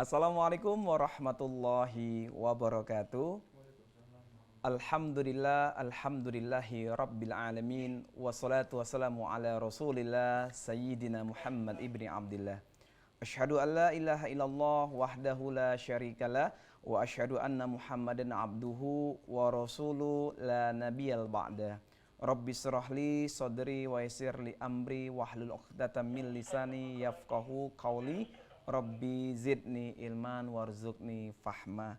Assalamualaikum warahmatullahi wabarakatuh. Alhamdulillahi rabbil alamin. Wassalatu wassalamu ala rasulillah Sayyidina Muhammad ibni Abdillah. Asyhadu an la ilaha illallah wahdahu la syarikalah. Wa asyhadu anna Muhammadan abduhu wa rasuluh la nabiyal ba'da. Rabbi syrahli sadri wa yassirli amri wahlul 'uqdatam min lisani yafqahu qawli. Rabbi zidni ilman warzuqni fahma.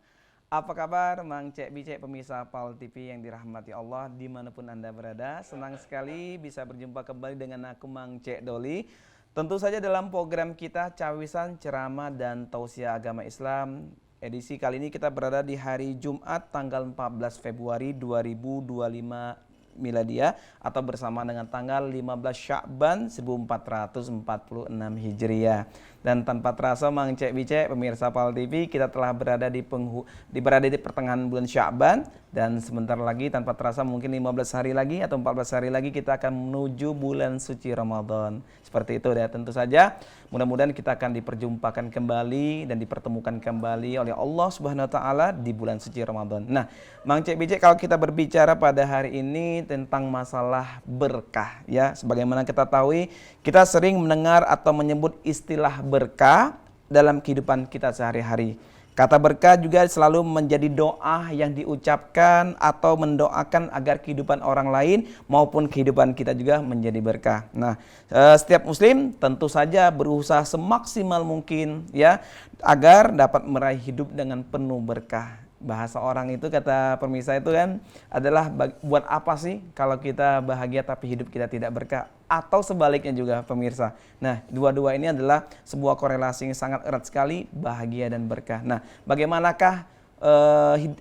Apa kabar Mang Cek Bicek pemirsa PAL TV yang dirahmati Allah dimanapun Anda berada. Senang sekali bisa berjumpa kembali dengan aku Mang Cek Doli. Tentu saja dalam program kita Cawisan Ceramah dan Tausiah Agama Islam. Edisi kali ini kita berada di hari Jumat tanggal 14 Februari 2025 Miladia atau bersama dengan tanggal 15 Sya'ban 1446 Hijriah. Dan tanpa terasa Mang Cek Bicek pemirsa PAL TV, kita telah berada di pertengahan bulan Sya'ban, dan sebentar lagi tanpa terasa mungkin 15 hari lagi atau 14 hari lagi kita akan menuju bulan suci Ramadan. Seperti itu ya, tentu saja mudah-mudahan kita akan diperjumpakan kembali dan dipertemukan kembali oleh Allah Subhanahu wa taala di bulan suci Ramadan. Nah, Mang Cek Bicek, kalau kita berbicara pada hari ini tentang masalah berkah ya, sebagaimana kita tahu kita sering mendengar atau menyebut istilah berkah dalam kehidupan kita sehari-hari. Kata berkah juga selalu menjadi doa yang diucapkan atau mendoakan agar kehidupan orang lain maupun kehidupan kita juga menjadi berkah. Nah, setiap muslim tentu saja berusaha semaksimal mungkin ya agar dapat meraih hidup dengan penuh berkah. Bahasa orang itu, kata pemirsa itu kan adalah buat apa sih kalau kita bahagia tapi hidup kita tidak berkah, atau sebaliknya juga pemirsa. Nah, dua-dua ini adalah sebuah korelasi yang sangat erat sekali, bahagia dan berkah. Nah, bagaimanakah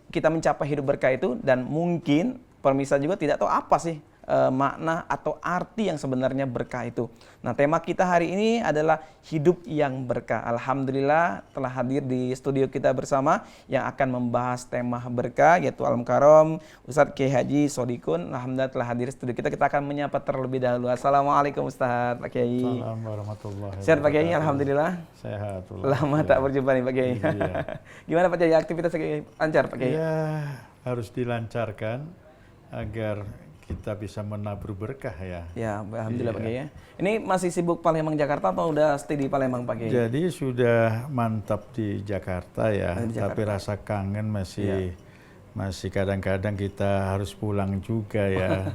kita mencapai hidup berkah itu, dan mungkin pemirsa juga tidak tahu apa sih makna atau arti yang sebenarnya berkah itu. Nah, tema kita hari ini adalah hidup yang berkah. Alhamdulillah telah hadir di studio kita bersama yang akan membahas tema berkah, yaitu Al-Mukarram Ustadz Kiai Haji Sodikun. Alhamdulillah telah hadir di studio kita. Kita akan menyapa terlebih dahulu. Assalamualaikum Ustadz Pak Kiai. Assalamualaikum warahmatullahi wabarakatuh. Sehat Pak Kiai? Alhamdulillah. Sehat. Lama tak berjumpa nih Pak Kiai. Iya. Gimana Pak Kiai, aktivitas lancar Pak Kiai? Ya, harus dilancarkan agar kita bisa menabur berkah ya. Ya, alhamdulillah Pak Kiai ya. Ini masih sibuk Palembang Jakarta atau udah stay di Palembang Pak Kiai? Jadi sudah mantap di Jakarta ya, tapi rasa kangen masih kadang-kadang kita harus pulang juga ya.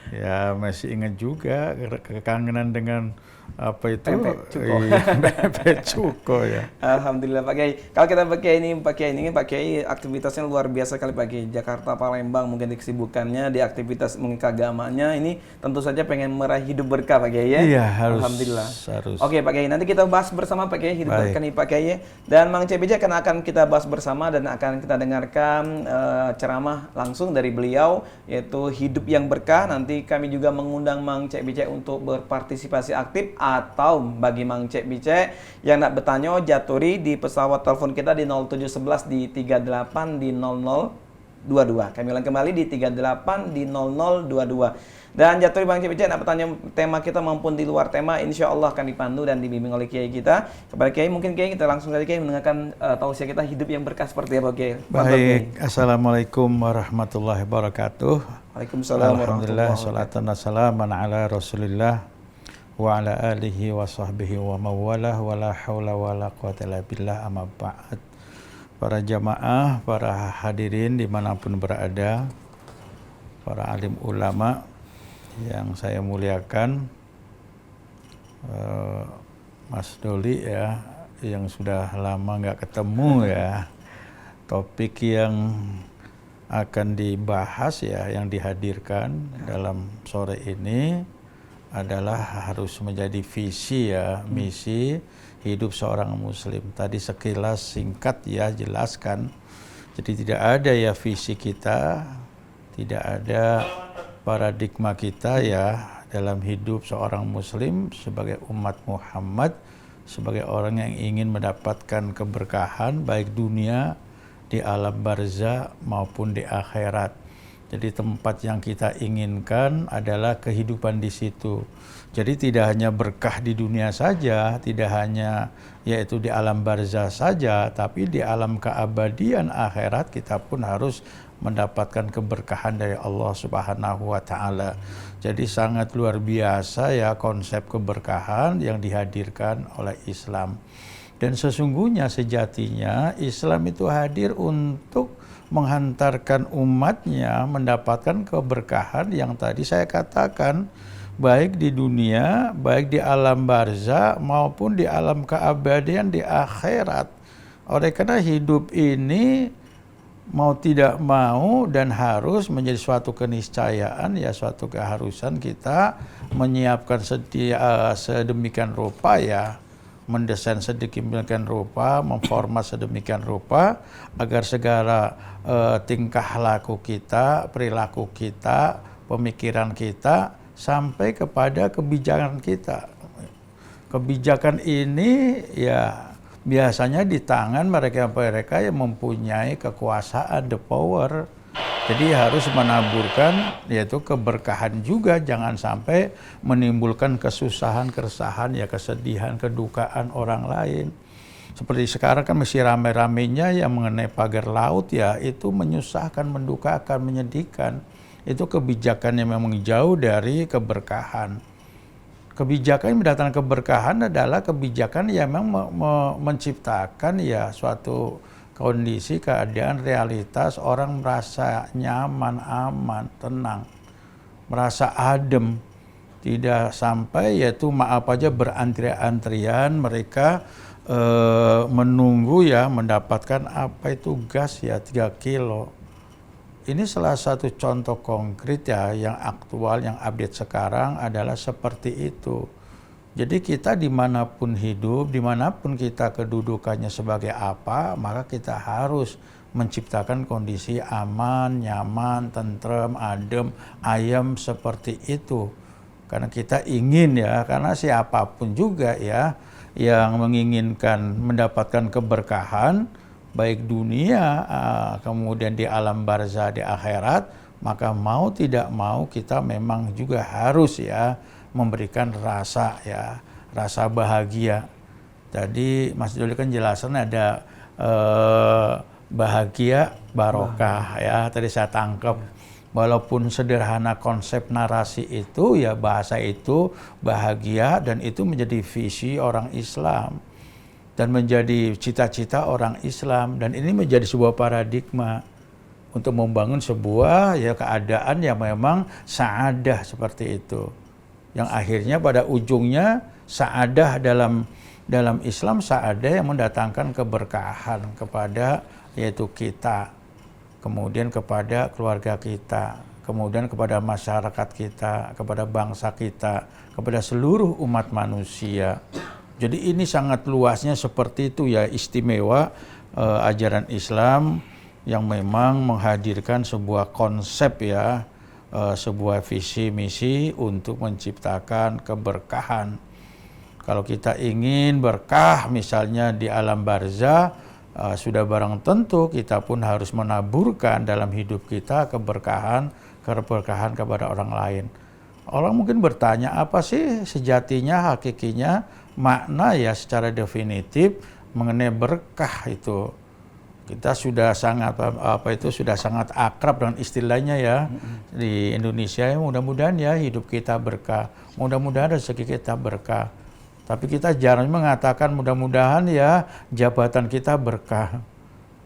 Ya, masih ingat juga kekangenan dengan apa itu pempek cuko ya. Alhamdulillah Pak Kiai. Kalau kita Pak Kiai aktivitasnya luar biasa kali Pak Kiai. Jakarta, Palembang, mungkin di kesibukannya, di aktivitas mungkin keagamaannya, ini tentu saja pengen meraih hidup berkah Pak Kiai ya. Iya, harus. Alhamdulillah. Harus. Oke Pak Kiai, nanti kita bahas bersama Pak Kiai hidup berkah nih Pak Kiai. Dan Mang Cek Bicek akan kita bahas bersama dan akan kita dengarkan ceramah langsung dari beliau, yaitu hidup yang berkah. Nanti kami juga mengundang Mang Cek Bicek untuk berpartisipasi aktif, atau bagi Mang Cek Bicek yang nak bertanya jaturi di pesawat telepon kita di 0711 di 38 di 0022. Kami ulang kembali di 38 di 0022. Dan jaturi Mang Cek Bicek nak bertanya tema kita maupun di luar tema, insya Allah akan dipandu dan dibimbing oleh Kiai kita. Kepada Kiai, mungkin Kiai kita langsung saja Kiai mendengarkan tausiah kita hidup yang berkah seperti apa Kiai. Baik, Assalamualaikum warahmatullahi wabarakatuh. Waalaikumsalam. Alhamdulillah, salatan wassalaman ala rasulillah wa ala alihi wa sahbihi wa mawalah wa la hawla wa la quwata illa billah, amma ba'd. Para jamaah, para hadirin dimanapun berada, para alim ulama yang saya muliakan, Mas Doli ya, yang sudah lama nggak ketemu ya. Topik yang akan dibahas ya, yang dihadirkan dalam sore ini adalah harus menjadi visi ya, misi hidup seorang muslim. Tadi sekilas singkat ya jelaskan. Jadi tidak ada ya visi kita, tidak ada paradigma kita ya dalam hidup seorang muslim sebagai umat Muhammad, sebagai orang yang ingin mendapatkan keberkahan baik dunia, di alam barzah maupun di akhirat. Jadi tempat yang kita inginkan adalah kehidupan di situ. Jadi tidak hanya berkah di dunia saja, tidak hanya yaitu di alam barzah saja, tapi di alam keabadian akhirat kita pun harus mendapatkan keberkahan dari Allah Subhanahu wa taala. Jadi sangat luar biasa ya konsep keberkahan yang dihadirkan oleh Islam. Dan sesungguhnya sejatinya Islam itu hadir untuk menghantarkan umatnya mendapatkan keberkahan yang tadi saya katakan, baik di dunia, baik di alam barzah maupun di alam keabadian di akhirat. Oleh karena hidup ini mau tidak mau dan harus menjadi suatu keniscayaan, ya suatu keharusan kita menyiapkan sedemikian rupa ya, mendesain sedemikian rupa, memformat sedemikian rupa agar segala tingkah laku kita, perilaku kita, pemikiran kita sampai kepada kebijakan kita. Kebijakan ini ya biasanya di tangan mereka-mereka yang mempunyai kekuasaan, the power. Jadi harus menaburkan yaitu keberkahan juga, jangan sampai menimbulkan kesusahan, keresahan, ya kesedihan, kedukaan orang lain. Seperti sekarang kan masih rame-ramenya yang mengenai pagar laut ya, itu menyusahkan, mendukakan, menyedihkan. Itu kebijakan yang memang jauh dari keberkahan. Kebijakan yang mendatangkan keberkahan adalah kebijakan yang memang menciptakan ya suatu kondisi, keadaan, realitas orang merasa nyaman, aman, tenang, merasa adem, tidak sampai yaitu maaf aja berantrian-antrian mereka menunggu ya mendapatkan apa itu gas ya 3 kilo. Ini salah satu contoh konkret ya yang aktual, yang update sekarang adalah seperti itu. Jadi kita dimanapun hidup, dimanapun kita kedudukannya sebagai apa, maka kita harus menciptakan kondisi aman, nyaman, tentrem, adem, ayem seperti itu. Karena kita ingin ya, karena siapapun juga ya yang menginginkan mendapatkan keberkahan, baik dunia, kemudian di alam barzah, di akhirat, maka mau tidak mau kita memang juga harus ya memberikan rasa ya, rasa bahagia. Jadi Mas Doli kan jelasan ada bahagia barokah ya, tadi saya tangkap. Walaupun sederhana konsep narasi itu ya, bahasa itu bahagia dan itu menjadi visi orang Islam dan menjadi cita-cita orang Islam, dan ini menjadi sebuah paradigma untuk membangun sebuah ya keadaan yang memang sa'adah seperti itu, yang akhirnya pada ujungnya sa'adah dalam Islam, sa'adah yang mendatangkan keberkahan kepada yaitu kita, kemudian kepada keluarga kita, kemudian kepada masyarakat kita, kepada bangsa kita, kepada seluruh umat manusia. Jadi ini sangat luasnya seperti itu ya, istimewa ajaran Islam yang memang menghadirkan sebuah konsep ya, sebuah visi misi untuk menciptakan keberkahan. Kalau kita ingin berkah misalnya di alam barzah, sudah barang tentu kita pun harus menaburkan dalam hidup kita keberkahan kepada orang lain. Orang mungkin bertanya, apa sih sejatinya, hakikinya, makna ya secara definitif mengenai berkah itu? Kita sudah sangat sudah sangat akrab dengan istilahnya ya di Indonesia ya, mudah-mudahan ya hidup kita berkah, mudah-mudahan rezeki kita berkah. Tapi kita jarang mengatakan mudah-mudahan ya jabatan kita berkah.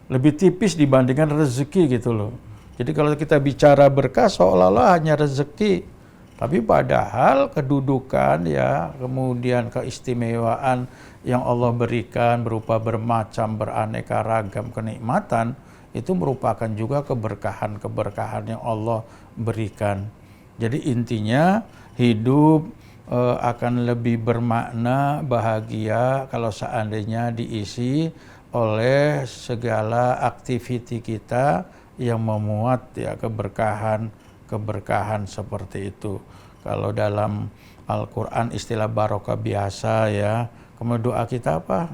Lebih tipis dibandingkan rezeki gitu loh. Jadi kalau kita bicara berkah seolah-olah hanya rezeki. Tapi padahal kedudukan ya, kemudian keistimewaan yang Allah berikan berupa bermacam beraneka ragam kenikmatan, itu merupakan juga keberkahan-keberkahan yang Allah berikan. Jadi intinya hidup akan lebih bermakna, bahagia kalau seandainya diisi oleh segala aktiviti kita yang memuat ya keberkahan seperti itu. Kalau dalam Al-Quran istilah barokah biasa ya, kemudian doa kita apa?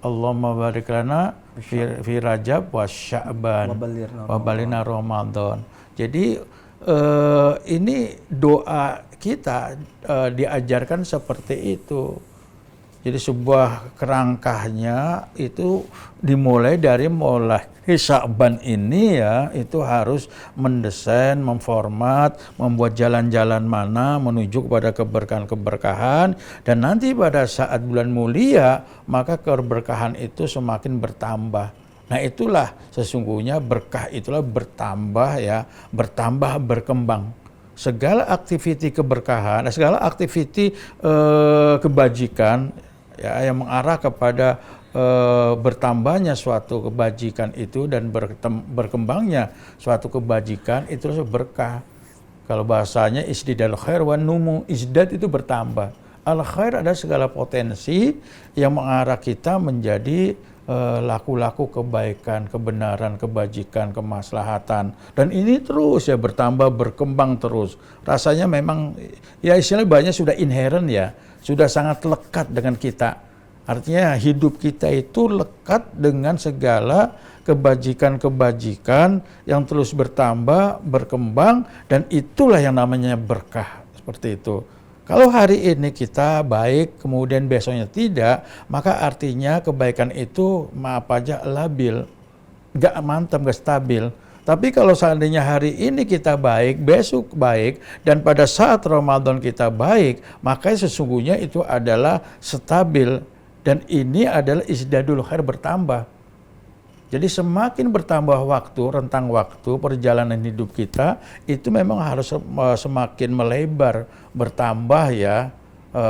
Allahumma barik lana fi Rajab wa Sya'ban wa balina Ramadan. Jadi ini doa kita diajarkan seperti itu. Jadi sebuah kerangkahnya itu dimulai dari mulai Sya'ban ini ya, itu harus mendesain, memformat, membuat jalan-jalan mana menuju kepada keberkahan-keberkahan, dan nanti pada saat bulan mulia maka keberkahan itu semakin bertambah. Nah itulah sesungguhnya berkah, itulah bertambah ya, bertambah, berkembang. Segala aktiviti keberkahan, segala aktiviti kebajikan ya, yang mengarah kepada bertambahnya suatu kebajikan itu dan berkembangnya suatu kebajikan itu berkah. Kalau bahasanya isdidal khair wan numu, isdad itu bertambah. Al khair ada segala potensi yang mengarah kita menjadi laku-laku kebaikan, kebenaran, kebajikan, kemaslahatan, dan ini terus ya bertambah, berkembang terus. Rasanya memang ya istilahnya banyak sudah inherent ya, sudah sangat lekat dengan kita. Artinya hidup kita itu lekat dengan segala kebajikan-kebajikan yang terus bertambah, berkembang, dan itulah yang namanya berkah, seperti itu. Kalau hari ini kita baik, kemudian besoknya tidak, maka artinya kebaikan itu maaf aja labil, nggak mantap, nggak stabil. Tapi kalau seandainya hari ini kita baik, besok baik, dan pada saat Ramadan kita baik, maka sesungguhnya itu adalah stabil. Dan ini adalah isdadul khair, bertambah. Jadi semakin bertambah waktu, rentang waktu, perjalanan hidup kita, itu memang harus semakin melebar, bertambah ya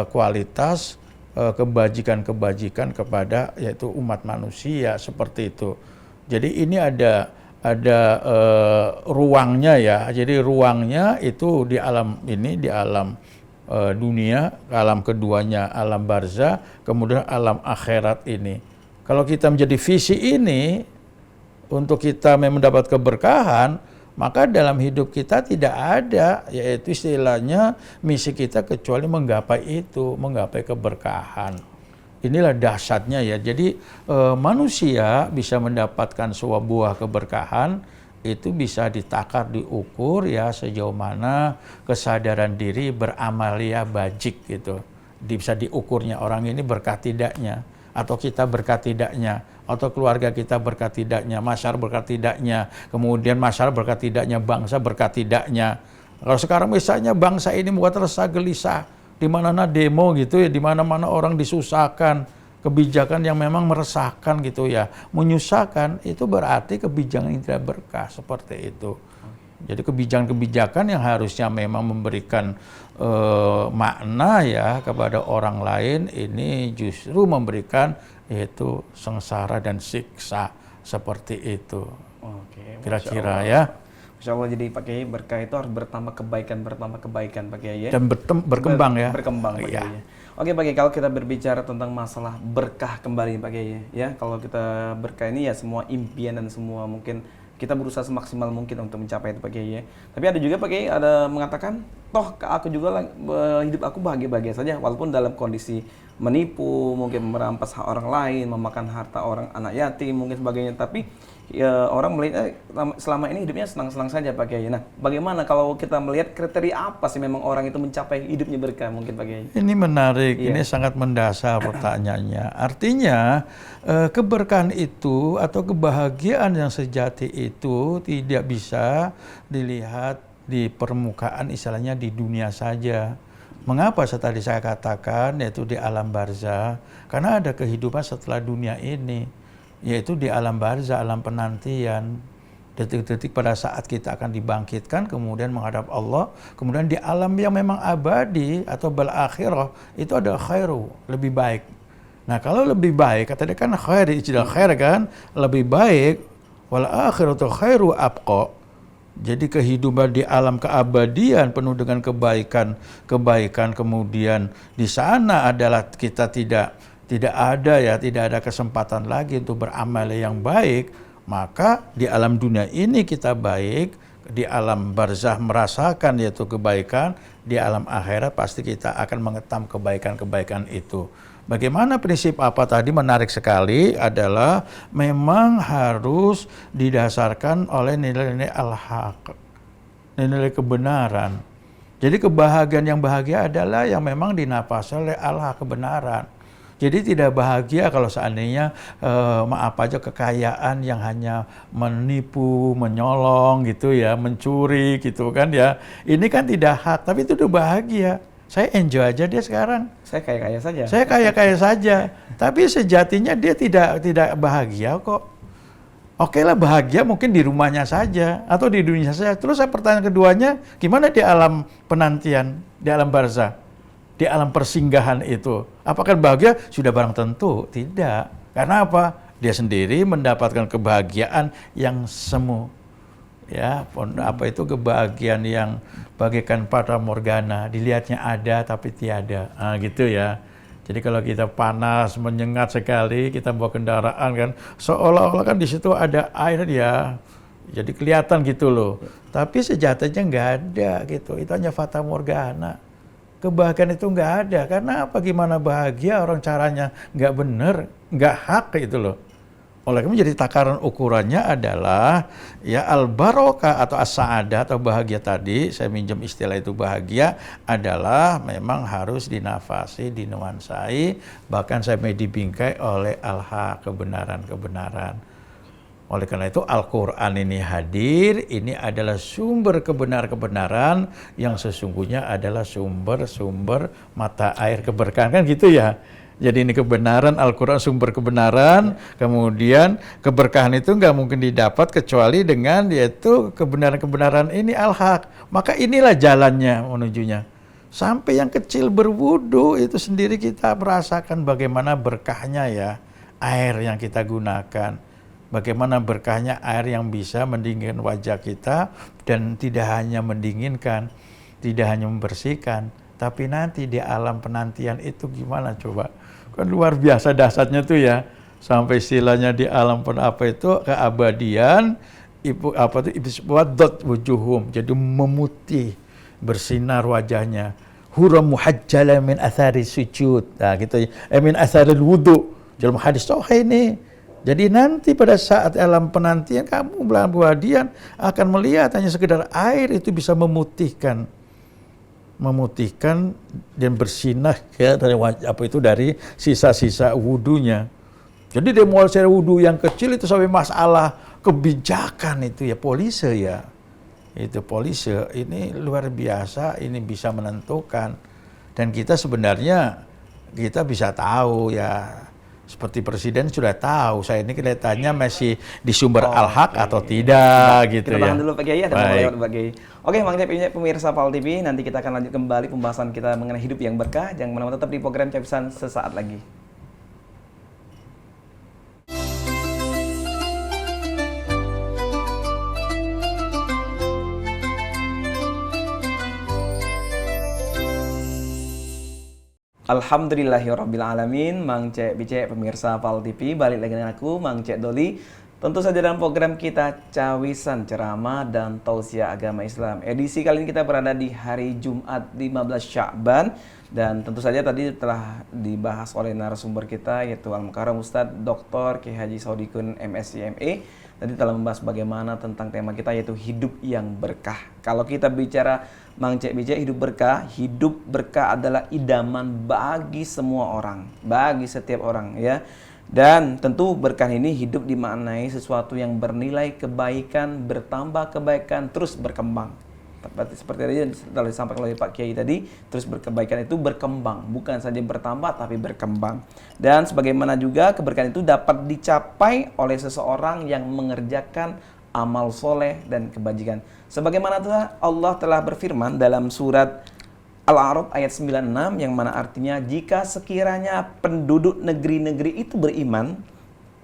kualitas kebajikan-kebajikan kepada yaitu umat manusia, seperti itu. Jadi ini ada ruangnya ya. Jadi ruangnya itu di alam ini, di alam dunia, alam keduanya alam barzah, kemudian alam akhirat ini. Kalau kita menjadi visi ini untuk kita mendapat keberkahan, maka dalam hidup kita tidak ada yaitu istilahnya misi kita kecuali menggapai itu, menggapai keberkahan. Inilah dahsyatnya ya. Jadi manusia bisa mendapatkan sebuah buah keberkahan itu bisa ditakar, diukur ya sejauh mana kesadaran diri beramalia bajik gitu. Bisa diukurnya orang ini berkah tidaknya, atau kita berkah tidaknya, atau keluarga kita berkah tidaknya, masyarakat berkah tidaknya, kemudian masyarakat berkah tidaknya, bangsa berkah tidaknya. Kalau sekarang misalnya bangsa ini membuat resah gelisah, di mana-mana demo gitu ya, di mana-mana orang disusahkan, kebijakan yang memang meresahkan gitu ya, menyusahkan, itu berarti kebijakan yang tidak berkah, seperti itu. Jadi kebijakan-kebijakan yang harusnya memang memberikan makna ya kepada orang lain, ini justru memberikan yaitu sengsara dan siksa, seperti itu. Oke, Kira-kira ya. Masya Allah, jadi Pak Kiai berkah itu harus bertambah kebaikan Pak Kiai ya. Dan berkembang ya. Berkembang Pak Iya. Kiai. Oke Pak Kiai, kalau kita berbicara tentang masalah berkah kembali Pak Kiai ya, kalau kita berkah ini ya semua impian dan semua mungkin kita berusaha semaksimal mungkin untuk mencapai itu Pak Kiai ya. Tapi ada juga Pak Kiai ada mengatakan, toh aku juga hidup aku bahagia-bahagia saja walaupun dalam kondisi menipu, mungkin merampas hak orang lain, memakan harta orang, anak yatim mungkin sebagainya, tapi ya orang melihat selama ini hidupnya senang-senang saja Pak Kiai. Nah, bagaimana kalau kita melihat kriteria apa sih memang orang itu mencapai hidupnya berkah mungkin Pak Kiai? Ini menarik, Iya. ini sangat mendasar pertanyaannya. Artinya keberkahan itu atau kebahagiaan yang sejati itu tidak bisa dilihat di permukaan, istilahnya di dunia saja. Mengapa tadi saya katakan yaitu di alam barzah? Karena ada kehidupan setelah dunia ini, yaitu di alam barzah, alam penantian. Detik-detik pada saat kita akan dibangkitkan, kemudian menghadap Allah, kemudian di alam yang memang abadi atau bal akhirah, itu ada khairu, lebih baik. Nah kalau lebih baik, katanya kan khair, ijtihad khair kan, lebih baik, wal akhiratu khairu abqa. Jadi kehidupan di alam keabadian penuh dengan kebaikan, kemudian di sana adalah kita tidak ada kesempatan lagi untuk beramal yang baik, maka di alam dunia ini kita baik, di alam barzah merasakan yaitu kebaikan, di alam akhirat pasti kita akan mengetam kebaikan-kebaikan itu. Bagaimana prinsip apa tadi menarik sekali adalah memang harus didasarkan oleh nilai-nilai al-haq. nilai kebenaran. Jadi kebahagiaan yang bahagia adalah yang memang dinafasi oleh Allah kebenaran. Jadi tidak bahagia kalau seandainya maaf aja kekayaan yang hanya menipu, menyolong gitu ya, mencuri gitu kan ya. Ini kan tidak hak, tapi itu udah bahagia. Saya enjoy aja dia sekarang. Saya kaya-kaya saja. Saya kaya-kaya saja. Tapi sejatinya dia tidak bahagia kok. Oke lah bahagia mungkin di rumahnya saja atau di dunia saja. Terus pertanyaan keduanya, gimana di alam penantian, di alam barzah, di alam persinggahan itu? Apakah bahagia? Sudah barang tentu, tidak. Karena apa? Dia sendiri mendapatkan kebahagiaan yang semu. Ya, apa itu kebahagiaan yang bagaikan fata morgana, dilihatnya ada tapi tiada. Nah, gitu ya. Jadi kalau kita panas, menyengat sekali, kita bawa kendaraan kan, seolah-olah kan di situ ada air ya. Jadi kelihatan gitu loh. Tapi sejatinya nggak ada gitu. Itu hanya fata morgana. Kebahagiaan itu nggak ada. Karena apa? Gimana bahagia orang caranya nggak bener, nggak hak gitu loh. Oleh karena jadi takaran ukurannya adalah ya al-barokah atau as-sa'adah atau bahagia tadi, saya minjem istilah itu bahagia adalah memang harus dinafasi, dinuansai, bahkan sampai dibingkai oleh al-haq, kebenaran-kebenaran. Oleh karena itu Al-Quran ini hadir, ini adalah sumber kebenaran-kebenaran yang sesungguhnya adalah sumber-sumber mata air keberkahan, kan gitu ya. Jadi ini kebenaran, Al-Quran sumber kebenaran, kemudian keberkahan itu nggak mungkin didapat kecuali dengan yaitu kebenaran-kebenaran ini al-haq. Maka inilah jalannya menujunya. Sampai yang kecil berwudu itu sendiri kita merasakan bagaimana berkahnya ya air yang kita gunakan. Bagaimana berkahnya air yang bisa mendinginkan wajah kita dan tidak hanya mendinginkan, tidak hanya membersihkan, tapi nanti di alam penantian itu gimana coba? Kan luar biasa dahsyatnya tuh ya. Sampai istilahnya di alam apa itu keabadian, wadot wujuhum, jadi memutih, bersinar wajahnya. Huram muhajjala min athari sujud. Nah gitu ya. Min atharil wudu. Dalam hadis sahih ini. Jadi nanti pada saat alam penantian kamu bulan buadian akan melihat hanya sekedar air itu bisa memutihkan dan bersinar ya dari apa itu dari sisa-sisa wudunya. Jadi demonstrasi wudu yang kecil itu sampai masalah kebijakan itu ya polisi ya. Itu polisi ini luar biasa, ini bisa menentukan. Dan kita sebenarnya kita bisa tahu ya. Seperti presiden sudah tahu, saya ini kelihatannya masih di sumber al-haq atau tidak gitu kita ya. Kita dulu Pak Kiai, ada mau lewat Pak Kiai. Oke, Bang Cep, pemirsa PAL TV, nanti kita akan lanjut kembali pembahasan kita mengenai hidup yang berkah. Jangan kemana-mana, tetap di program Cepisan sesaat lagi. Alhamdulillahirrabbilalamin, Mang Cek Bicek, pemirsa PAL TV, balik lagi dengan aku, Mang Cek Doli. Tentu saja dalam program kita Cawisan Ceramah dan Tausiah Agama Islam. Edisi kali ini kita berada di hari Jumat 15 Sya'ban. Dan tentu saja tadi telah dibahas oleh narasumber kita, yaitu Al-Mukarram Ustadz Dr. Kiai Haji Sodikun MSc.MA. Tadi telah membahas bagaimana tentang tema kita, yaitu hidup yang berkah. Kalau kita bicara Mang Cek Bicek hidup berkah adalah idaman bagi semua orang, bagi setiap orang ya. Dan tentu berkah ini hidup dimaknai sesuatu yang bernilai kebaikan, bertambah kebaikan, terus berkembang. Seperti tadi telah disampaikan oleh Pak Kiai tadi, terus berkebaikan itu berkembang, bukan saja bertambah tapi berkembang. Dan sebagaimana juga keberkahan itu dapat dicapai oleh seseorang yang mengerjakan amal soleh dan kebajikan. Sebagaimana Allah telah berfirman dalam surat Al-A'raf ayat 96 yang mana artinya jika sekiranya penduduk negeri-negeri itu beriman,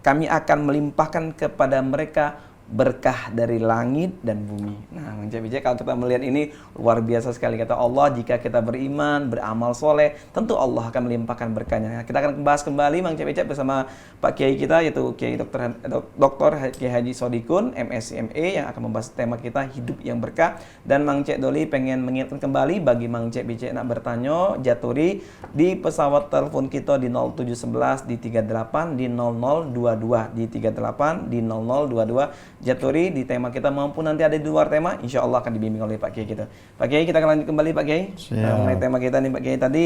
kami akan melimpahkan kepada mereka berkah dari langit dan bumi. Nah, Mang Cek Bicek, kalau kita melihat ini luar biasa sekali. Kata Allah, jika kita beriman, beramal soleh, tentu Allah akan melimpahkan berkahnya. Kita akan bahas kembali Mang Cek Bicek bersama Pak Kiai kita, yaitu Kiai Dr. Kiai Haji Sodikun MSc.MA yang akan membahas tema kita hidup yang berkah. Dan Mang Cek Doli pengen mengingatkan kembali bagi Mang Cek Bicek nak bertanya, jaturi di pesawat telepon kita di 0711 di 38 di 0022 di 38 di 0022. Jaturi di tema kita maupun nanti ada di luar tema, insya Allah akan dibimbing oleh Pak Kiai kita. Pak Kiai, kita akan lanjut kembali Pak Kiai mengenai tema kita nih Pak Kiai. Tadi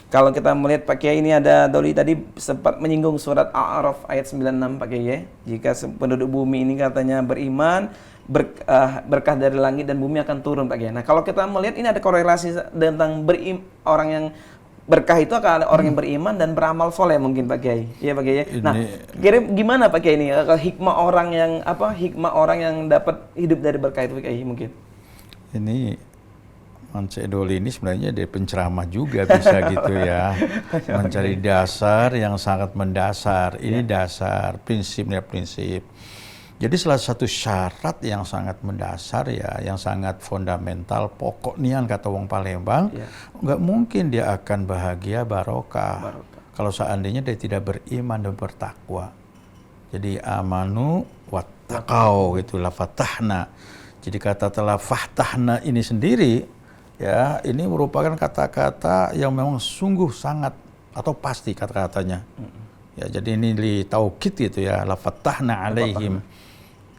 kalau kita melihat Pak Kiai ini ada Doli tadi sempat menyinggung surat A'raf ayat 96 Pak Kiai ya. Jika penduduk bumi ini katanya beriman, berkah dari langit dan bumi akan turun Pak Kiai. Nah kalau kita melihat ini ada korelasi tentang orang yang berkah itu akan ada orang yang beriman dan beramal soleh mungkin Pak Kiai. Iya Pak Kiai. Nah, kira gimana Pak Kiai ini hikmah orang yang dapat hidup dari berkah itu Pak Kiai mungkin? Ini Cik Doli ini sebenarnya dari penceramah juga bisa gitu ya. Mencari dasar yang sangat mendasar. Ini dasar, prinsipnya prinsip. Jadi salah satu syarat yang sangat mendasar ya, yang sangat fundamental, pokok nian kata wong Palembang, nggak mungkin dia akan bahagia barokah kalau seandainya dia tidak beriman dan bertakwa. Jadi amanu wattaqau gitu, la fatahna. Jadi kata telah fahtahna ini sendiri ya, ini merupakan kata-kata yang memang sungguh sangat atau pasti kata-katanya. Ya, jadi ini li taukid gitu ya, la fatahna alaihim.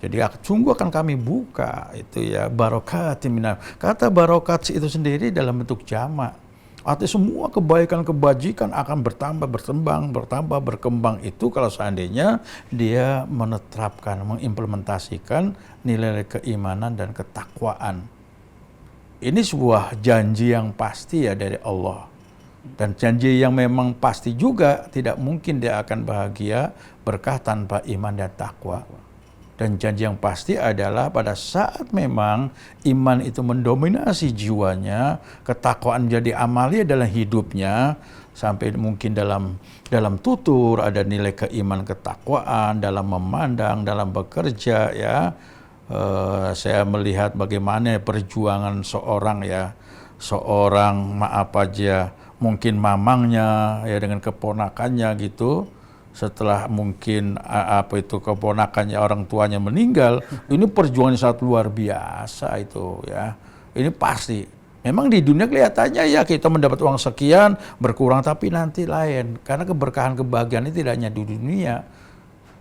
Jadi sungguh akan kami buka itu ya barokat minna. Kata barokat itu sendiri dalam bentuk jamak. Artinya semua kebaikan kebajikan akan bertambah berkembang itu kalau seandainya dia menerapkan, mengimplementasikan nilai keimanan dan ketakwaan. Ini sebuah janji yang pasti ya dari Allah. Dan janji yang memang pasti juga tidak mungkin dia akan bahagia berkah tanpa iman dan takwa. Dan janji yang pasti adalah pada saat memang iman itu mendominasi jiwanya, ketakwaan jadi amalia dalam hidupnya, sampai mungkin dalam tutur ada nilai keiman ketakwaan, dalam memandang, dalam bekerja ya. Saya melihat bagaimana perjuangan seorang maaf aja mungkin mamangnya ya dengan keponakannya gitu. Setelah mungkin keponakannya orang tuanya meninggal, ini perjuangan sangat luar biasa itu ya. Ini pasti. Memang di dunia kelihatannya ya kita mendapat uang sekian berkurang, tapi nanti lain. Karena keberkahan kebahagiaan ini tidak hanya di dunia.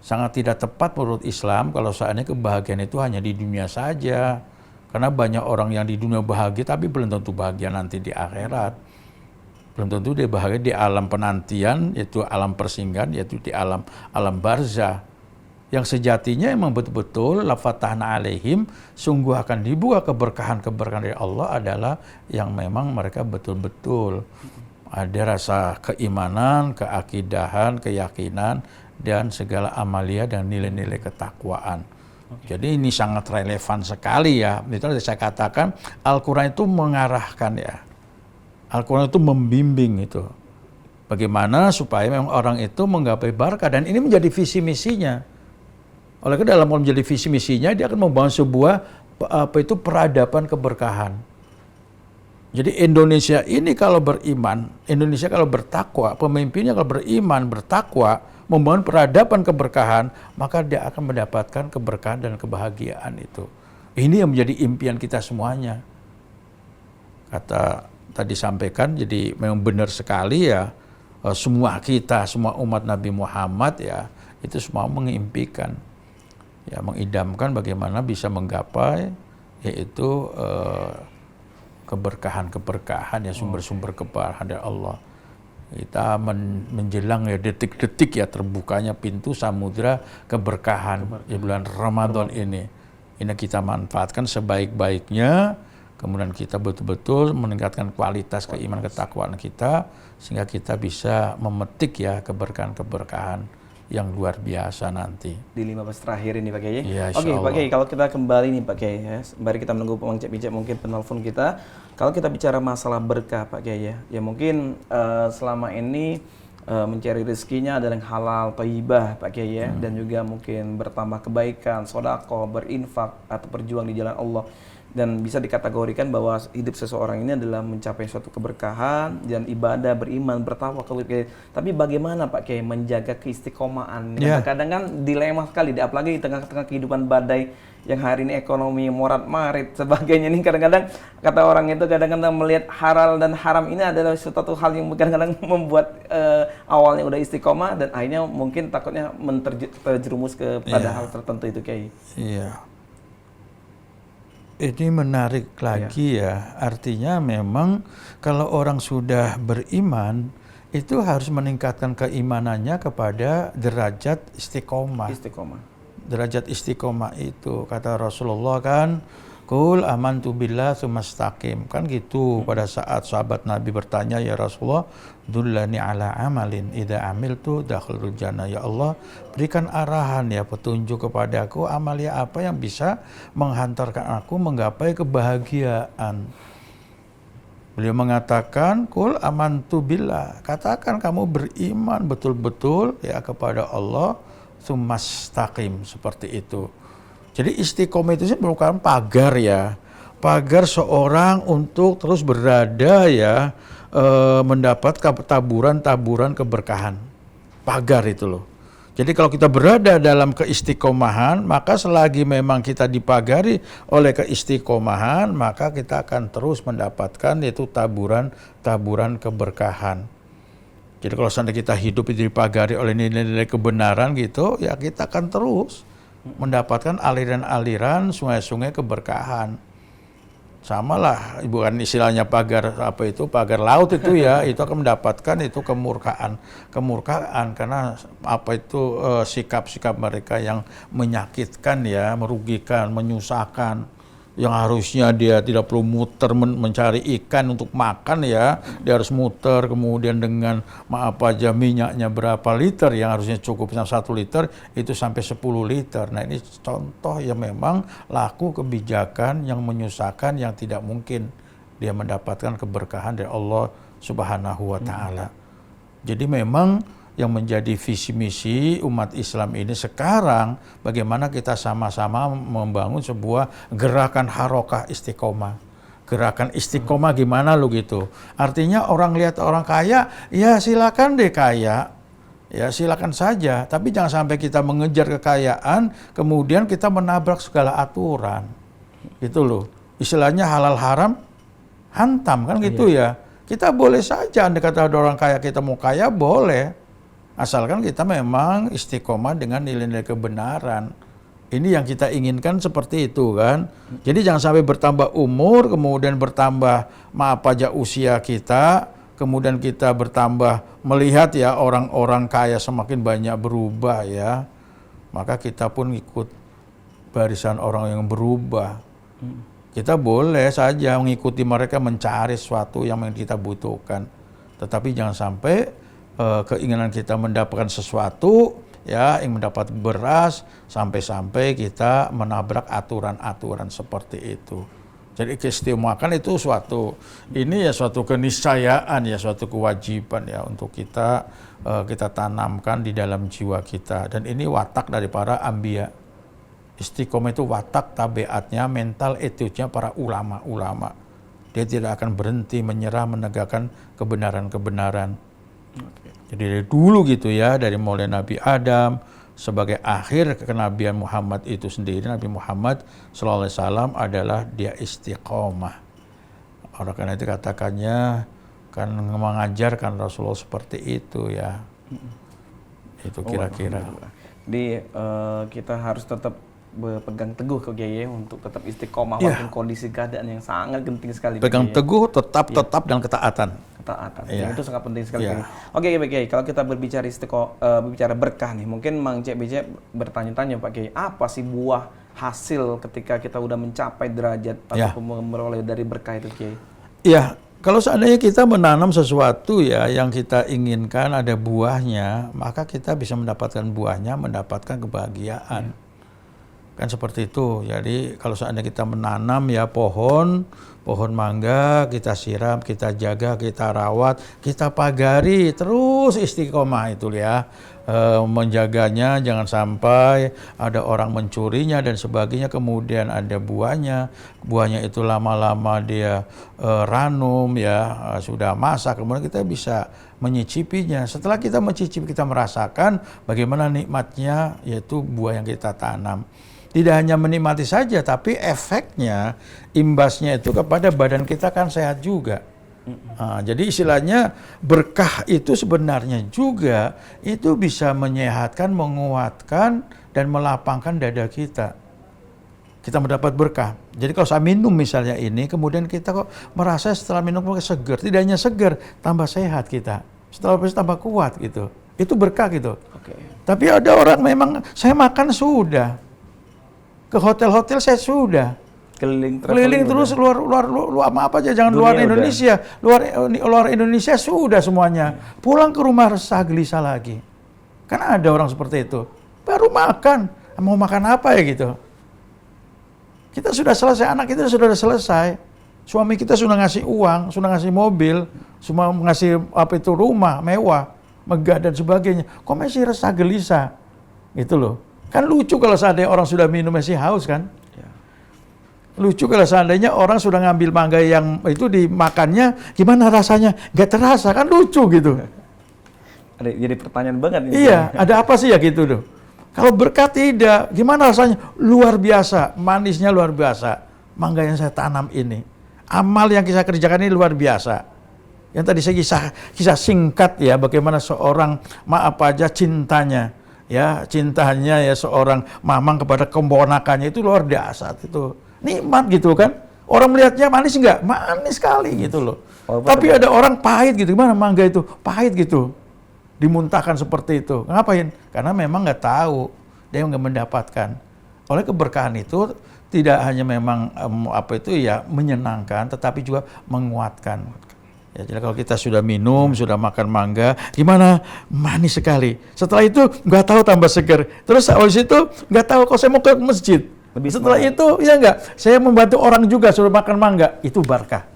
Sangat tidak tepat menurut Islam kalau seandainya kebahagiaan itu hanya di dunia saja. Karena banyak orang yang di dunia bahagia tapi belum tentu bahagia nanti di akhirat. Belum tentu dia bahagia di alam penantian, yaitu alam persinggahan, yaitu di alam barzah. Yang sejatinya memang betul-betul la fatahna alaihim, sungguh akan dibuka keberkahan-keberkahan dari Allah adalah yang memang mereka betul-betul ada rasa keimanan, keakidahan, keyakinan, dan segala amalia dan nilai-nilai ketakwaan. Jadi ini sangat relevan sekali ya. Itu saya katakan Al-Quran itu mengarahkan ya. Al-Quran itu membimbing itu. Bagaimana supaya memang orang itu menggapai barakah. Dan ini menjadi visi misinya. Oleh karena dalam menjadi visi misinya, dia akan membangun sebuah peradaban keberkahan. Jadi Indonesia ini kalau beriman, Indonesia kalau bertakwa, pemimpinnya kalau beriman, bertakwa, membangun peradaban keberkahan, maka dia akan mendapatkan keberkahan dan kebahagiaan itu. Ini yang menjadi impian kita semuanya. Kata tadi sampaikan, jadi memang benar sekali ya, semua kita, semua umat Nabi Muhammad ya, itu semua mengimpikan, ya mengidamkan bagaimana bisa menggapai yaitu keberkahan ya, sumber-sumber keberkahan dari Allah. Kita menjelang ya detik-detik ya terbukanya pintu samudra keberkahan di bulan Ramadan ini. Ini kita manfaatkan sebaik-baiknya. Kemudian kita betul-betul meningkatkan kualitas keimanan ketakwaan kita sehingga kita bisa memetik ya keberkahan-keberkahan yang luar biasa nanti. Di 15 terakhir ini Pak Kiai. Ya, Oke Pak Kiai, kalau kita kembali nih Pak Kiai ya, sembari kita menunggu Bang Cek mungkin penelpon kita. Kalau kita bicara masalah berkah Pak Kiai ya mungkin selama ini mencari rezekinya adalah yang halal, thayyibah Pak Kiai ya, dan juga mungkin bertambah kebaikan, sedekah, berinfak atau berjuang di jalan Allah. Dan bisa dikategorikan bahwa hidup seseorang ini adalah mencapai suatu keberkahan dan ibadah, beriman, bertawakal. Tapi bagaimana Pak Kiai menjaga keistiqomahan? Kadang-kadang kan dilema sekali, apalagi di tengah-tengah kehidupan badai yang hari ini ekonomi morat-marit sebagainya. Ini kadang-kadang kata orang itu kadang-kadang melihat halal dan haram ini adalah suatu hal yang kadang-kadang membuat awalnya udah istiqomah dan akhirnya mungkin takutnya terjerumus kepada hal tertentu itu Kiai. Iya. Ini menarik lagi ya, artinya memang kalau orang sudah beriman, itu harus meningkatkan keimanannya kepada derajat istiqomah. Derajat istiqomah itu, kata Rasulullah kan, Qul amantu billah tsumastaqim. Kan gitu pada saat sahabat Nabi bertanya, ya Rasulullah, dullani ala amalin idza amiltu dakhalul jannah. Ya Allah, berikan arahan ya, petunjuk kepadaku amalia apa yang bisa menghantarkan aku menggapai kebahagiaan. Beliau mengatakan, Qul amantu billah. Katakan kamu beriman betul-betul ya kepada Allah, tsumastaqim, seperti itu. Jadi istiqomah itu merupakan pagar ya, pagar seorang untuk terus berada ya, mendapat taburan-taburan keberkahan. Pagar itu loh. Jadi kalau kita berada dalam keistiqomahan, maka selagi memang kita dipagari oleh keistiqomahan, maka kita akan terus mendapatkan yaitu taburan-taburan keberkahan. Jadi kalau seandainya kita hidup itu dipagari oleh nilai-nilai kebenaran gitu, ya kita akan terus mendapatkan aliran-aliran sungai-sungai keberkahan. Sama lah, bukan istilahnya pagar apa itu, pagar laut itu ya, itu akan mendapatkan itu kemurkaan karena apa itu sikap-sikap mereka yang menyakitkan ya, merugikan, menyusahkan. Yang harusnya dia tidak perlu muter mencari ikan untuk makan ya, dia harus muter, kemudian dengan maaf aja minyaknya berapa liter yang harusnya cukup 1 liter itu sampai 10 liter. Nah ini contoh yang memang laku kebijakan yang menyusahkan, yang tidak mungkin dia mendapatkan keberkahan dari Allah Subhanahu wa Ta'ala. Jadi memang yang menjadi visi misi umat Islam ini sekarang, bagaimana kita sama-sama membangun sebuah gerakan harokah istiqomah. Gerakan istiqomah gimana lu gitu. Artinya orang lihat orang kaya, ya silakan deh kaya. Ya silakan saja, tapi jangan sampai kita mengejar kekayaan, kemudian kita menabrak segala aturan. Gitu loh. Istilahnya halal haram, hantam kan gitu ya. Kita boleh saja, andai kata ada orang kaya kita mau kaya, boleh. Asalkan kita memang istiqomah dengan nilai-nilai kebenaran. Ini yang kita inginkan seperti itu kan. Jadi jangan sampai bertambah umur, kemudian bertambah maaf aja usia kita, kemudian kita bertambah melihat ya orang-orang kaya semakin banyak berubah ya. Maka kita pun ikut barisan orang yang berubah. Kita boleh saja mengikuti mereka mencari sesuatu yang kita butuhkan. Tetapi jangan sampai keinginan kita mendapatkan sesuatu ya, yang mendapat beras sampai-sampai kita menabrak aturan-aturan seperti itu. Jadi keistiqomahan itu suatu keniscayaan ya, suatu kewajiban ya untuk kita tanamkan di dalam jiwa kita, dan ini watak dari para anbiya. Istiqomah itu watak tabiatnya, mental etiknya para ulama-ulama. Dia tidak akan berhenti menyerah menegakkan kebenaran-kebenaran. Jadi dari dulu gitu ya, dari mulai Nabi Adam sebagai akhir kenabian Muhammad itu sendiri, Nabi Muhammad SAW adalah dia istiqomah. Oleh karena itu katakannya kan mengajarkan Rasulullah seperti itu ya. Itu kira-kira. Jadi kita harus tetap berpegang teguh ke Kiai untuk tetap istiqomah walaupun kondisi keadaan yang sangat genting sekali. Pegang teguh, tetap dan ketaatan. Itu sangat penting sekali. Oke Pak Kiai, kalau kita berbicara berbicara berkah nih, mungkin Mang Cek BC bertanya-tanya Pak Kiai, apa sih buah hasil ketika kita udah mencapai derajat atau memperoleh dari berkah itu Kiai? Ya, kalau seandainya kita menanam sesuatu ya yang kita inginkan ada buahnya, maka kita bisa mendapatkan buahnya, mendapatkan kebahagiaan. Kan seperti itu. Jadi kalau seandainya kita menanam ya pohon mangga, kita siram, kita jaga, kita rawat, kita pagari terus istiqomah itu ya. menjaganya, jangan sampai ada orang mencurinya dan sebagainya. Kemudian ada buahnya itu lama-lama dia ranum ya, sudah masak, kemudian kita bisa menyicipinya. Setelah kita mencicipi, kita merasakan bagaimana nikmatnya yaitu buah yang kita tanam. Tidak hanya menikmati saja, tapi efeknya, imbasnya itu kepada badan kita kan sehat juga. Jadi istilahnya berkah itu sebenarnya juga itu bisa menyehatkan, menguatkan, dan melapangkan dada kita. Kita mendapat berkah. Jadi kalau saya minum misalnya ini, kemudian kita kok merasa setelah minum seger. Tidak hanya seger, tambah sehat kita. Setelah tambah kuat gitu. Itu berkah gitu. Tapi ada orang memang, saya makan sudah. Ke hotel-hotel saya sudah. Keliling terus luar apa aja, jangan luar Indonesia. Luar Indonesia sudah semuanya. Pulang ke rumah resah gelisah lagi. Kan ada orang seperti itu. Baru makan, mau makan apa ya gitu. Kita sudah selesai, anak kita sudah selesai. Suami kita sudah ngasih uang, sudah ngasih mobil, semua ngasih apa itu rumah mewah, megah dan sebagainya. Kok masih resah gelisah? Gitu loh. Kan lucu kalau seandainya orang sudah minum masih haus kan? Lucu kalau seandainya orang sudah ngambil mangga yang itu dimakannya, gimana rasanya? Gak terasa, kan lucu gitu. Jadi pertanyaan banget ini. Iya, ada apa sih ya gitu tuh. Kalau berkat tidak, gimana rasanya? Luar biasa, manisnya luar biasa. Mangga yang saya tanam ini. Amal yang saya kerjakan ini luar biasa. Yang tadi saya kisah singkat ya, bagaimana seorang maaf aja cintanya. Ya, cintanya ya seorang mamang kepada keponakannya itu luar biasa itu. Nikmat gitu kan. Orang melihatnya manis enggak? Manis sekali gitu loh. Tapi ada orang pahit gitu. Gimana mangga itu? Pahit gitu. Dimuntahkan seperti itu. Ngapain? Karena memang nggak tahu. Dia nggak mendapatkan. Oleh keberkahan itu tidak hanya memang apa itu ya menyenangkan, tetapi juga menguatkan. Ya, jadi kalau kita sudah minum, sudah makan mangga, gimana? Manis sekali. Setelah itu nggak tahu tambah segar. Terus habis itu nggak tahu kok saya mau ke masjid. Setelah itu ya enggak, saya membantu orang juga suruh makan mangga, itu berkah.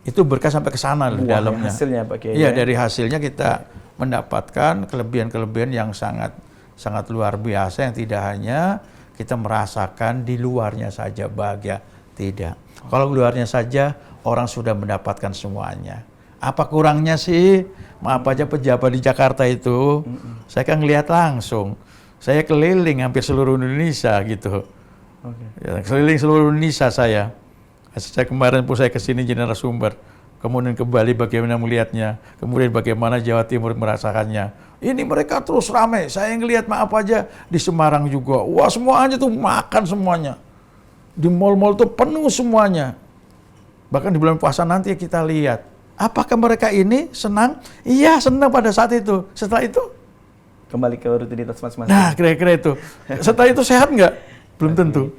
Itu berkah sampai ke sana di dalamnya. Hasilnya Pak Kiai. Iya, dari hasilnya kita mendapatkan kelebihan-kelebihan yang sangat luar biasa yang tidak hanya kita merasakan di luarnya saja bahagia, tidak. Kalau luarnya saja orang sudah mendapatkan semuanya. Apa kurangnya sih? Maaf aja pejabat di Jakarta itu, saya kan ngelihat langsung. Saya keliling hampir seluruh Indonesia gitu. Ya, keliling seluruh Indonesia saya. Saya kemarin pun saya ke sini jadi narasumber. Kemudian ke Bali bagaimana melihatnya. Kemudian bagaimana Jawa Timur merasakannya. Ini mereka terus ramai. Saya ngelihat maaf aja di Semarang juga. Wah semuanya tuh makan semuanya. Di mal-mal tuh penuh semuanya. Bahkan di bulan puasa nanti kita lihat. Apakah mereka ini senang? Iya senang pada saat itu. Setelah itu kembali ke rutinitas masing-masing. Nah, kira-kira itu. Setelah itu sehat nggak? Belum tentu.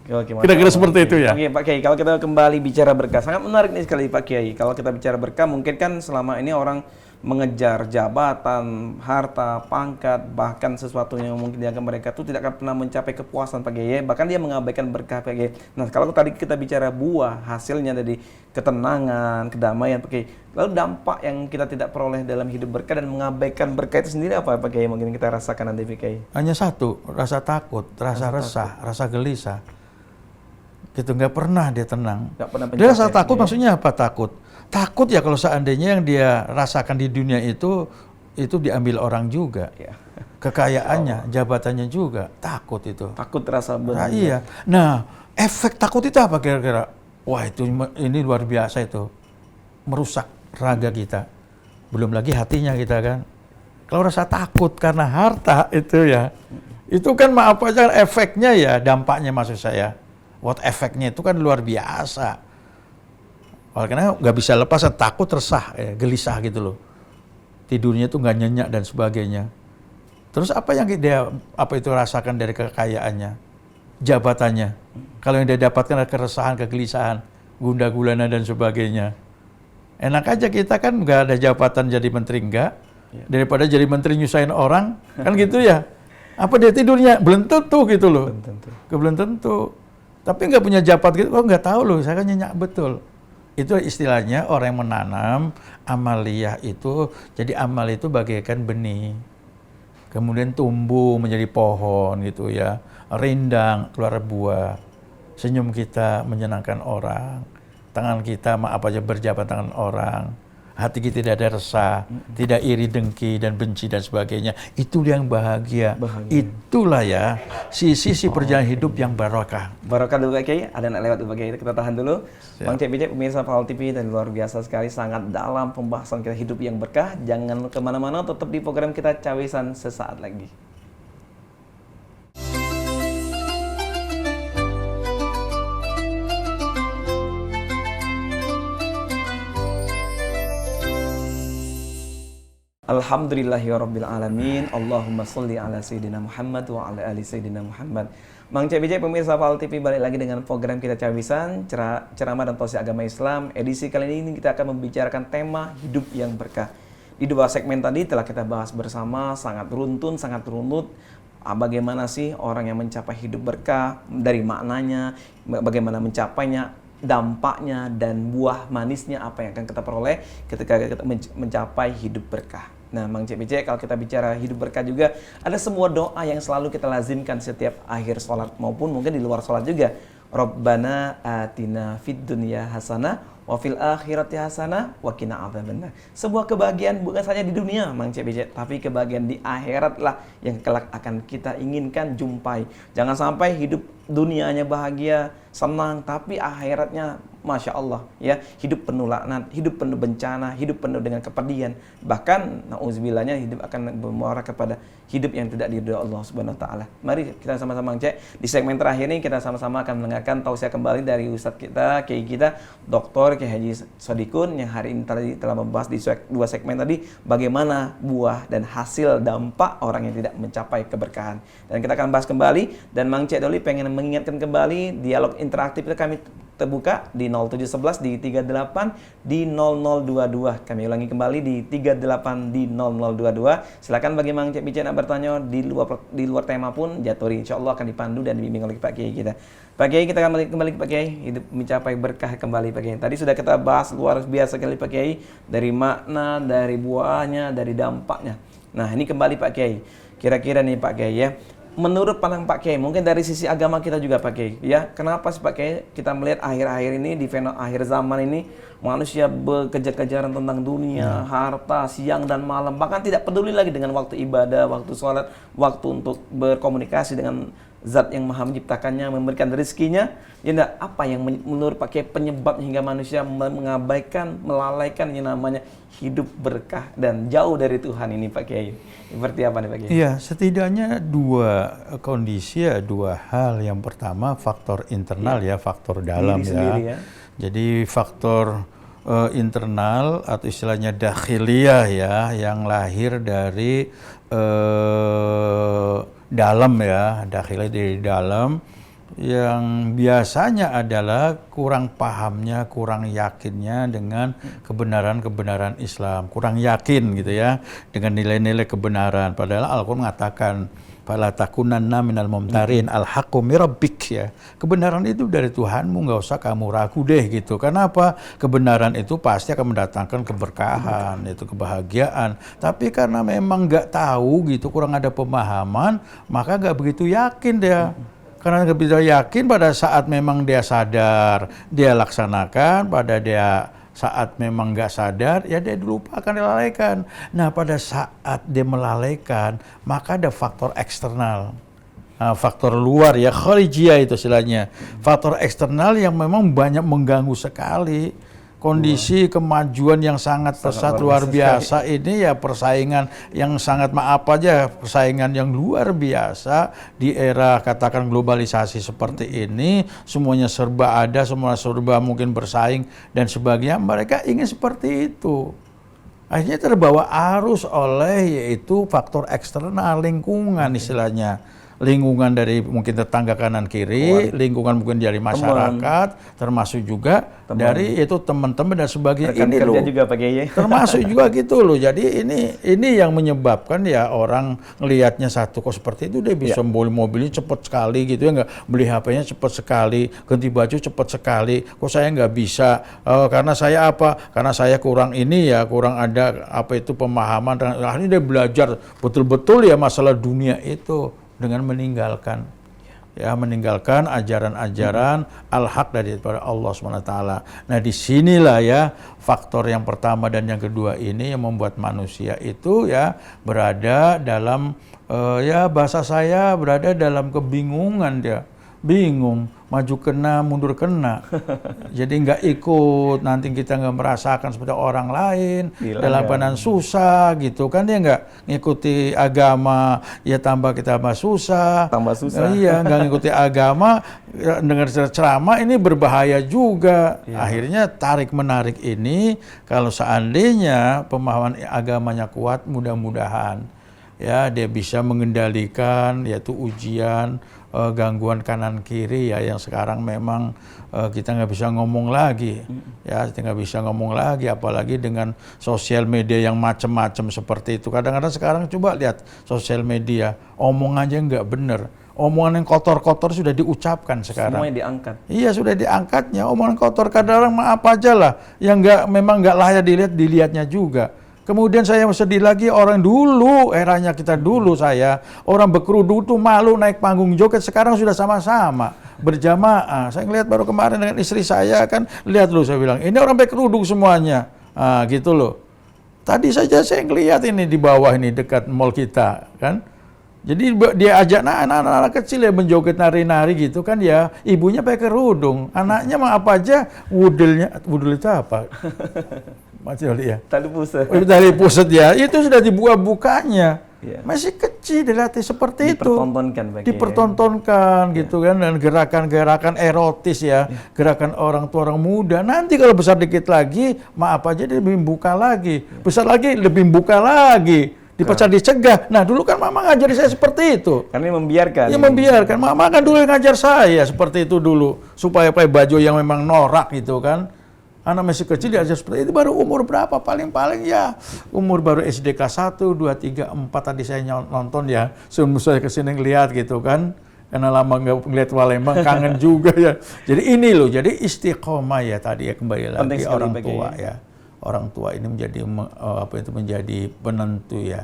Kira-kira seperti itu ya. Oke, Pak Kiai, kalau kita kembali bicara berkah, sangat menarik nih sekali Pak Kiai. Kalau kita bicara berkah, mungkin kan selama ini orang mengejar jabatan, harta, pangkat, bahkan sesuatu yang mungkin dianggap mereka itu tidak akan pernah mencapai kepuasan Pak Kiai, bahkan dia mengabaikan berkah Pak Kiai. Nah, kalau tadi kita bicara buah, hasilnya dari ketenangan, kedamaian Pak Kiai. Lalu dampak yang kita tidak peroleh dalam hidup berkah dan mengabaikan berkah itu sendiri apa Pak Kiai? Mungkin kita rasakan nanti Pak Kiai. Hanya satu, rasa takut, rasa resah, rasa gelisah. Gitu, nggak pernah dia tenang. Dia rasa takut maksudnya apa takut? Takut ya kalau seandainya yang dia rasakan di dunia itu diambil orang juga. Kekayaannya, jabatannya juga. Takut itu. Takut rasa benar. Nah, iya. Nah, efek takut itu apa kira-kira? Wah, ini luar biasa itu. Merusak raga kita. Belum lagi hatinya kita kan. Kalau rasa takut karena harta itu ya. Itu kan maaf aja efeknya ya, dampaknya maksud saya. Efeknya itu kan luar biasa. Karena nggak bisa lepas, takut, resah, gelisah gitu loh. Tidurnya tuh nggak nyenyak dan sebagainya. Terus apa yang dia rasakan dari kekayaannya, jabatannya? Kalau yang dia dapatkan adalah keresahan, kegelisahan, gundah gulana dan sebagainya. Enak aja kita kan nggak ada jabatan jadi menteri enggak, daripada jadi menteri nyusahin orang, kan gitu ya. Apa dia tidurnya? Belum tentu gitu loh. Belum tentu. Tapi nggak punya jabat gitu, nggak tahu loh, saya kan nyenyak betul. Itu istilahnya orang yang menanam amaliyah itu, jadi amal itu bagaikan benih. kemudian tumbuh menjadi pohon gitu ya, rindang, keluar buah. Senyum kita menyenangkan orang, tangan kita maaf aja berjabat tangan orang, hati kita tidak ada resah, tidak iri, dengki, dan benci dan sebagainya. Itu yang bahagia. Itulah ya sisi perjalanan hidup yang barokah. Barokah dulu Pak Kiai, ada yang lewat dulu Pak Kiai, kita tahan dulu. Bang Cek Bijak, pemirsa Fahal TV, dan luar biasa sekali, sangat dalam pembahasan kita hidup yang berkah. Jangan kemana-mana, tetap di program kita Cawisan sesaat lagi. Alhamdulillahirabbil alamin. Allahumma sholli ala sayyidina Muhammad wa ala ali sayyidina Muhammad. Bang Cek Bijak, pemirsa Fahal TV, balik lagi dengan program kita Cawisan, ceramah dan tausiah agama Islam. Edisi kali ini kita akan membicarakan tema hidup yang berkah. Di dua segmen tadi telah kita bahas bersama, sangat runtun, sangat runut. Bagaimana sih orang yang mencapai hidup berkah, dari maknanya, bagaimana mencapainya, dampaknya, dan buah manisnya apa yang akan kita peroleh ketika kita mencapai hidup berkah. Nah, Bang Cek Bijak, kalau kita bicara hidup berkah juga, ada semua doa yang selalu kita lazimkan setiap akhir sholat, maupun mungkin di luar sholat juga. Rabbana atina fid dunya hasanah wa fil akhirati hasanah wa qina adzabannar. Sebuah kebahagiaan bukan saja di dunia, Bang Cek Bijak, tapi kebahagiaan di akhirat lah yang kelak akan kita inginkan jumpai. Jangan sampai hidup dunianya bahagia, senang, tapi akhiratnya Masya Allah ya, hidup penuh laknat, hidup penuh bencana, hidup penuh dengan kepedihan, bahkan naudzubillahnya hidup akan bermuara kepada hidup yang tidak diridhoi Allah Subhanahu wa taala. Mari kita sama-sama cek di segmen terakhir ini, kita sama-sama akan mendengarkan tausiah kembali dari ustadz kita, kiai kita, Dr. Kiai Haji Sodikun, yang hari ini tadi telah membahas di dua segmen tadi bagaimana buah dan hasil dampak orang yang tidak mencapai keberkahan. Dan kita akan bahas kembali, dan Mang Cek Doli pengen mengingatkan kembali dialog interaktif itu kami terbuka di 0711, di 38, di 0022. Kami ulangi kembali di 38, di 0022. Silakan bagi Mang Cek Bijak nak bertanya di luar tema pun, Jatori insya Allah akan dipandu dan dibimbing oleh Pak Kiai kita. Pak Kiai, kita akan kembali ke Pak Kiai, hidup mencapai berkah kembali Pak Kiai. Tadi sudah kita bahas luar biasa sekali Pak Kiai, dari makna, dari buahnya, dari dampaknya. Nah, ini kembali Pak Kiai. Kira-kira nih Pak Kiai ya, menurut pandang Pak Kiai, mungkin dari sisi agama kita juga Pak Kiai, ya, kenapa sih Pak Kiai kita melihat akhir-akhir ini, di fenomena akhir zaman ini, manusia berkejar-kejaran tentang dunia, harta, siang dan malam, bahkan tidak peduli lagi dengan waktu ibadah, waktu sholat, waktu untuk berkomunikasi dengan Zat yang Maha menciptakannya, memberikan rezekinya. Ya enggak, apa yang menurut Pak Kiai penyebab hingga manusia mengabaikan, melalaikan yang namanya hidup berkah dan jauh dari Tuhan ini Pak Kiai? Seperti apa nih Pak Kiai? Iya, setidaknya dua kondisi ya, dua hal. Yang pertama faktor internal ya, faktor dalam ya. Jadi faktor internal atau istilahnya dakhiliyah ya, yang lahir dari dalam ya, dakhiliyah dari dalam, yang biasanya adalah kurang pahamnya, kurang yakinnya dengan kebenaran-kebenaran Islam, kurang yakin gitu ya dengan nilai-nilai kebenaran. Padahal Al-Quran mengatakan fala takunanna minal mumtarin, al-haqqu mirabbik ya. Kebenaran itu dari Tuhanmu, nggak usah kamu ragu deh gitu. Karena apa? Kebenaran itu pasti akan mendatangkan keberkahan, itu kebahagiaan. Tapi karena memang nggak tahu gitu, kurang ada pemahaman, maka nggak begitu yakin dia. Karena nggak begitu yakin, pada saat memang dia sadar, dia laksanakan, pada dia saat memang nggak sadar, ya dia dilupakan, dilalaikan. Nah, pada saat dia melalaikan, maka ada faktor eksternal. Nah, faktor luar ya, kharijiyah itu istilahnya. Faktor eksternal yang memang banyak mengganggu sekali. Kondisi kemajuan yang sangat pesat luar biasa ini ya, persaingan yang sangat persaingan yang luar biasa di era katakan globalisasi seperti ini, semuanya serba ada, semua serba mungkin bersaing dan sebagainya. Mereka ingin seperti itu. Akhirnya terbawa arus oleh yaitu faktor eksternal, lingkungan istilahnya. lingkungan dari mungkin tetangga kanan kiri, lingkungan mungkin dari masyarakat, termasuk juga dari itu teman-teman dan sebagainya. Rekan ini kerja loh, juga Pak Kiai. termasuk juga gitu loh. Jadi ini yang menyebabkan ya orang ngelihatnya satu kok seperti itu, dia bisa beli mobilnya cepat sekali gitu ya, nggak beli HP-nya cepat sekali, ganti baju cepat sekali. Kok saya nggak bisa? Karena saya apa? Karena saya kurang ini ya, kurang ada apa itu pemahaman. Ini dia belajar betul-betul ya masalah dunia itu dengan meninggalkan ajaran-ajaran al-haq daripada Allah SWT. Nah, disinilah ya faktor yang pertama dan yang kedua ini yang membuat manusia itu ya berada dalam ya bahasa saya berada dalam kebingungan dia. Bingung, maju kena, mundur kena. Jadi nggak ikut, nanti kita nggak merasakan seperti orang lain, dalam keadaan susah gitu kan, dia nggak ngikuti agama, ya tambah susah. Tambah susah. Iya, nggak ngikuti agama, dengar ceramah ini berbahaya juga. Akhirnya tarik-menarik ini, kalau seandainya pemahaman agamanya kuat, mudah-mudahan ya dia bisa mengendalikan yaitu ujian, gangguan kanan kiri ya yang sekarang memang kita nggak bisa ngomong lagi ya, kita nggak bisa ngomong lagi apalagi dengan sosial media yang macam-macam seperti itu. Kadang-kadang sekarang coba lihat sosial media, omongannya nggak bener, omongan yang kotor-kotor sudah diucapkan sekarang. Semuanya diangkat. Iya, sudah diangkatnya omongan kotor. Kadang-kadang maaf aja lah yang memang nggak layak dilihatnya juga. Kemudian saya sedih lagi, orang dulu, eranya kita dulu orang berkerudung tuh malu naik panggung joget, sekarang sudah sama-sama berjamaah. Saya ngelihat baru kemarin dengan istri saya kan, lihat loh, saya bilang ini orang berkerudung semuanya, gitu loh. Tadi saja saya ngelihat ini di bawah ini dekat mall kita kan. Jadi dia ajak anak-anak kecil ya menjoget nari-nari gitu kan ya, ibunya pakai kerudung, anaknya mah apa aja, wudel itu apa? Masih ya. Tali pusat. Tali pusat ya, itu sudah dibuka-bukanya. Masih kecil dilatih seperti itu. Dipertontonkan gitu kan, dan gerakan-gerakan erotis ya, gerakan orang tua orang muda. Nanti kalau besar dikit lagi, maaf aja dia lebih buka lagi. Besar lagi lebih buka lagi. Dipecat dicegah. Nah dulu kan mama ngajari saya seperti itu. Karena membiarkan. Ya membiarkan. Mama kan dulu yang ngajar saya seperti itu dulu. Supaya pakai baju yang memang norak gitu kan. Anak masih kecil diajar seperti itu, baru umur berapa? Paling-paling ya umur baru SD kelas 1, 2, 3, 4 tadi saya nonton ya. Sebelum saya kesini ngeliat gitu kan. Karena lama nggak ngeliat Palembang, kangen juga ya. Jadi ini loh, jadi istiqomah ya tadi ya, kembali lagi orang tua ya. Orang tua ini menjadi penentu ya.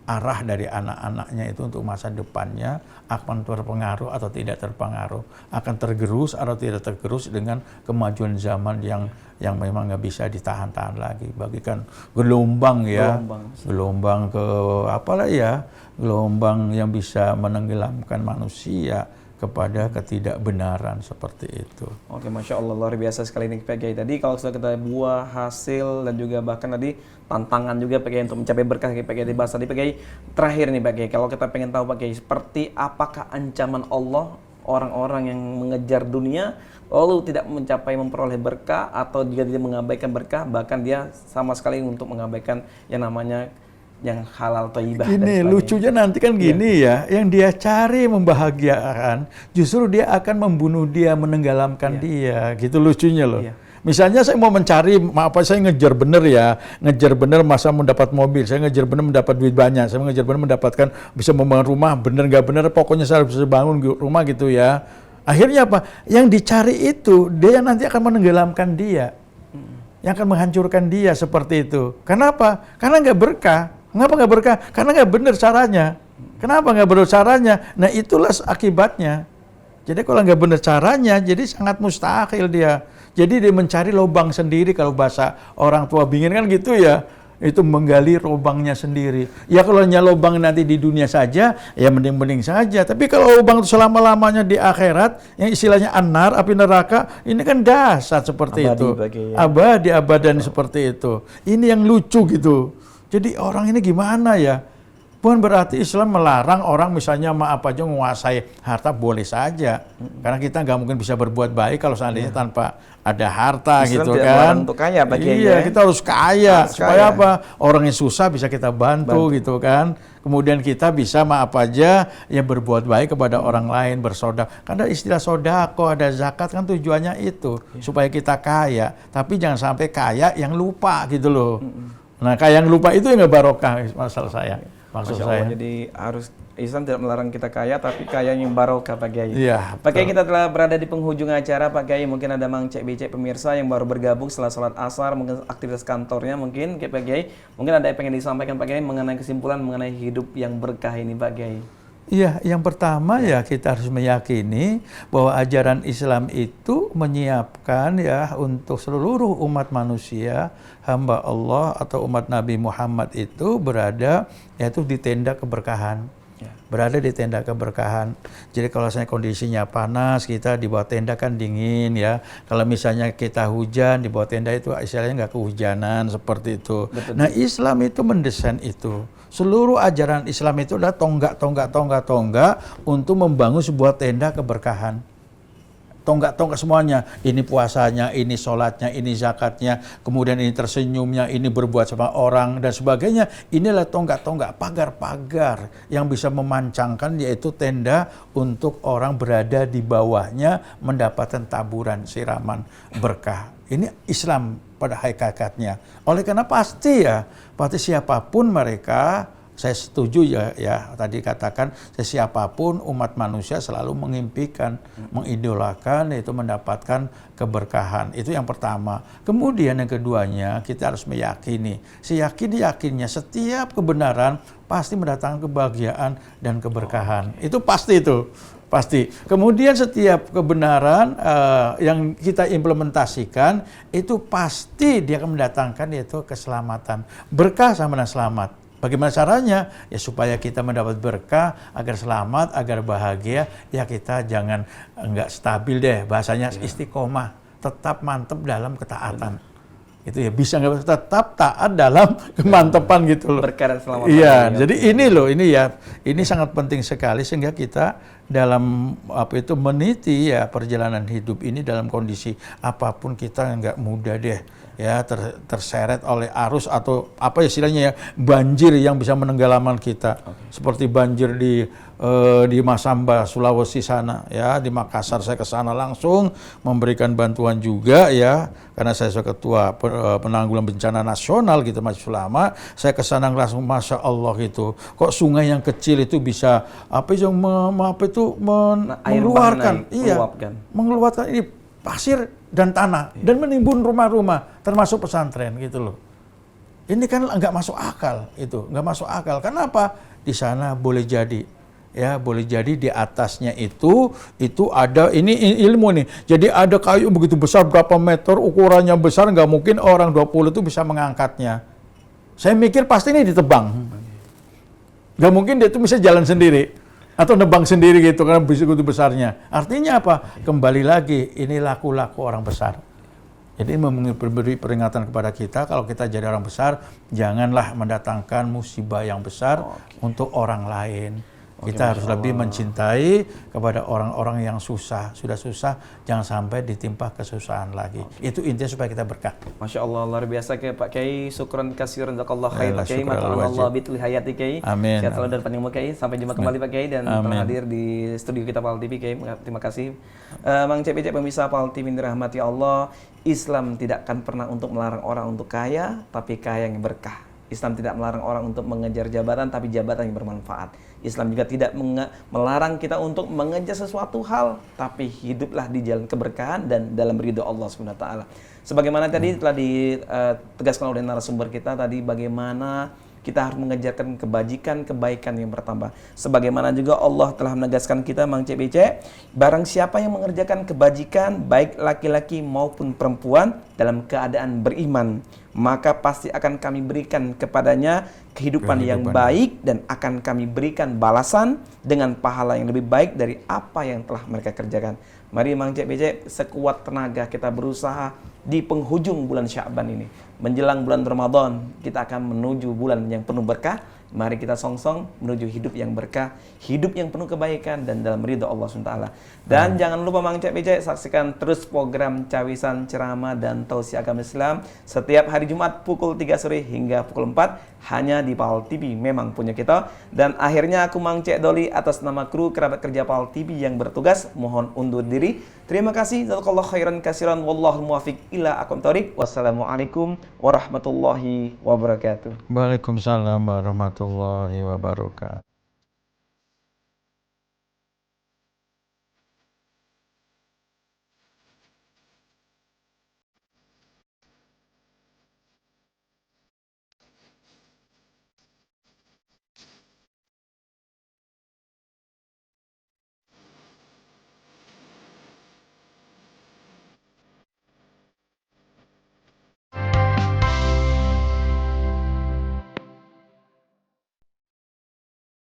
Arah dari anak-anaknya itu untuk masa depannya akan terpengaruh atau tidak terpengaruh, akan tergerus atau tidak tergerus dengan kemajuan zaman yang memang nggak bisa ditahan-tahan lagi. Bagikan gelombang ya, gelombang ke apalah ya, gelombang yang bisa menenggelamkan manusia kepada ketidakbenaran seperti itu. Oke, Masya Allah, luar biasa sekali ini Pak Kiai. Tadi kalau sudah kita buah, hasil, dan juga bahkan tadi tantangan juga Pak Kiai untuk mencapai berkah Pak Kiai dibahas tadi Pak Kiai. Terakhir nih Pak Kiai, kalau kita pengen tahu Pak Kiai, seperti apakah ancaman Allah orang-orang yang mengejar dunia lalu tidak mencapai memperoleh berkah, atau juga dia mengabaikan berkah, bahkan dia sama sekali untuk mengabaikan yang namanya yang halal thayyibah. Ini lucunya nanti kan gini ya, yang dia cari membahagiakan, justru dia akan membunuh dia, menenggelamkan dia, gitu lucunya loh. Misalnya saya mau mencari, saya ngejar bener ya, ngejar bener masa mendapat mobil, saya ngejar bener mendapat duit banyak, saya ngejar bener mendapatkan bisa membangun rumah, bener nggak bener, pokoknya saya bisa bangun rumah gitu ya. Akhirnya apa? Yang dicari itu, dia nanti akan menenggelamkan dia, yang akan menghancurkan dia seperti itu. Kenapa? Karena nggak berkah. Kenapa nggak berkah? Karena nggak benar caranya. Kenapa nggak benar caranya? Nah itulah akibatnya. Jadi kalau nggak benar caranya, jadi sangat mustahil dia. Jadi dia mencari lubang sendiri, kalau bahasa orang tua bingin kan gitu ya. Itu menggali lubangnya sendiri. Ya kalau hanya lubang nanti di dunia saja, ya mending-mending saja. Tapi kalau lubang itu selama-lamanya di akhirat, yang istilahnya anar, api neraka, ini kan dahsyat seperti abadi, itu. Abadi, abadan seperti itu. Ini yang lucu gitu. Jadi orang ini gimana ya? Bukan berarti Islam melarang orang misalnya maaf aja menguasai harta, boleh saja. Karena kita nggak mungkin bisa berbuat baik kalau seandainya tanpa ada harta Islam gitu tidak kan. melarang untuk kaya, Pak Kiai, Iya, ya. kita harus kaya Harus supaya kaya. apa? Orang yang susah bisa kita bantu gitu kan. Kemudian kita bisa maaf aja ya berbuat baik kepada orang lain, bersedekah. Karena istilah sedekah, ada zakat kan tujuannya itu supaya kita kaya. Tapi jangan sampai kaya yang lupa gitu loh. Nah, kaya yang lupa itu yang nggak barokah, masalah saya. Maksud Masya saya. Allah, jadi harus Islam tidak melarang kita kaya, tapi kaya yang barokah, Pak Kiai. Iya, Pak Kiai, betul. kita telah berada di penghujung acara, Pak Kiai. Mungkin ada Mang Cek Becek pemirsa yang baru bergabung setelah sholat asar, mungkin aktivitas kantornya mungkin, Pak Kiai. Mungkin ada yang pengen disampaikan, Pak Kiai, mengenai kesimpulan mengenai hidup yang berkah ini, Pak Kiai. Iya, yang pertama ya kita harus meyakini bahwa ajaran Islam itu menyiapkan ya untuk seluruh umat manusia, hamba Allah atau umat Nabi Muhammad itu berada yaitu di tenda keberkahan. Berada di tenda keberkahan. Jadi kalau misalnya kondisinya panas, kita di bawah tenda kan dingin ya. Kalau misalnya kita hujan, di bawah tenda itu istilahnya nggak kehujanan seperti itu. Betul. Nah, Islam itu mendesain itu. Seluruh ajaran Islam itu adalah tonggak untuk membangun sebuah tenda keberkahan. Tonggak semuanya, ini puasanya, ini sholatnya, ini zakatnya, kemudian ini tersenyumnya, ini berbuat sama orang dan sebagainya. Inilah tonggak-tonggak, pagar-pagar yang bisa memancangkan, yaitu tenda untuk orang berada di bawahnya mendapatkan taburan siraman berkah. Ini Islam pada hakikatnya. Oleh karena pasti siapapun mereka, saya setuju ya tadi katakan siapapun umat manusia selalu mengimpikan, mengidolakan yaitu mendapatkan keberkahan. Itu yang pertama. Kemudian yang keduanya kita harus meyakini, yakinnya setiap kebenaran pasti mendatangkan kebahagiaan dan keberkahan. Itu pasti itu. Pasti. Kemudian setiap kebenaran yang kita implementasikan itu pasti dia akan mendatangkan yaitu keselamatan. Berkah sama dengan selamat. Bagaimana caranya? Ya supaya kita mendapat berkah, agar selamat, agar bahagia, ya kita jangan enggak stabil deh, bahasanya istiqomah, tetap mantep dalam ketaatan. Itu ya bisa nggak tetap taat dalam kemantepan gitu loh. Berkah dan selamat. Iya, jadi ini sangat penting sekali sehingga kita dalam meniti ya perjalanan hidup ini dalam kondisi apapun kita nggak mudah deh ya terseret oleh arus atau apa istilahnya ya banjir yang bisa menenggelamkan kita. Seperti banjir di Masamba, Sulawesi sana ya, di Makassar saya ke sana langsung memberikan bantuan juga ya, karena saya ketua penanggulangan bencana nasional gitu Majelis Ulama, saya ke sana langsung Masya Allah gitu. Kok sungai yang kecil itu bisa mengeluarkan ini pasir dan tanah dan menimbun rumah-rumah termasuk pesantren gitu loh. Ini kan nggak masuk akal itu, nggak masuk akal. Kenapa? Di sana boleh jadi di atasnya itu ada ini ilmu nih. Jadi ada kayu begitu besar berapa meter, ukurannya besar, nggak mungkin orang 20 itu bisa mengangkatnya. Saya mikir pasti ini ditebang. Nggak mungkin dia itu bisa jalan sendiri atau nebang sendiri gitu karena begitu besarnya. Artinya apa? Kembali lagi ini laku-laku orang besar. Jadi memberi peringatan kepada kita, kalau kita jadi orang besar, janganlah mendatangkan musibah yang besar untuk orang lain. Kita harus lebih mencintai kepada orang-orang yang susah. Sudah susah, jangan sampai ditimpa kesusahan lagi. Itu intinya supaya kita berkah. Masya Allah, luar biasa Pak Kiai. Syukran kasiran jazakallah khair Pak Kiai. Mata'alallah bitul hayati Kiai. Amin. Sehat selalu dan panjang umur Kiai. Sampai jumpa kembali Pak Kiai dan telah hadir di studio kita Pal TV Kiai. Terima kasih. Mang Cek Becek pemirsa Pal TV dirahmati Allah. Islam tidak akan pernah untuk melarang orang untuk kaya, tapi kaya yang berkah. Islam tidak melarang orang untuk mengejar jabatan, tapi jabatan yang bermanfaat. Islam juga tidak melarang kita untuk mengejar sesuatu hal, tapi hiduplah di jalan keberkahan dan dalam ridho Allah SWT. Sebagaimana tadi telah ditegaskan oleh narasumber kita tadi, bagaimana kita harus mengejarkan kebajikan, kebaikan yang bertambah. Sebagaimana juga Allah telah menegaskan kita, Mang Cek Becek, barang siapa yang mengerjakan kebajikan, baik laki-laki maupun perempuan, dalam keadaan beriman, maka pasti akan kami berikan kepadanya kehidupan yang baik dan akan kami berikan balasan dengan pahala yang lebih baik dari apa yang telah mereka kerjakan. Mari Mang Cek Becek, sekuat tenaga kita berusaha di penghujung bulan Sya'ban ini. Menjelang bulan Ramadan, kita akan menuju bulan yang penuh berkah Mari kita song-song menuju hidup yang berkah, hidup yang penuh kebaikan dan dalam ridha Allah SWT. Dan jangan lupa Mang Cek Becek saksikan terus program Cawisan Ceramah dan Tausiah Agama Islam setiap hari Jumat pukul 3 sore hingga pukul 4 hanya di PAL TV, memang punya kita. Dan akhirnya aku Mang Cek Doli atas nama kru kerabat kerja PAL TV yang bertugas mohon undur diri. Terima kasih. Jazakallahu khairan kasiran wallahul muwaffiq ila aqwamit thoriq. Wassalamualaikum warahmatullahi wabarakatuh. Waalaikumsalam warahmatullahi wabarakatuh.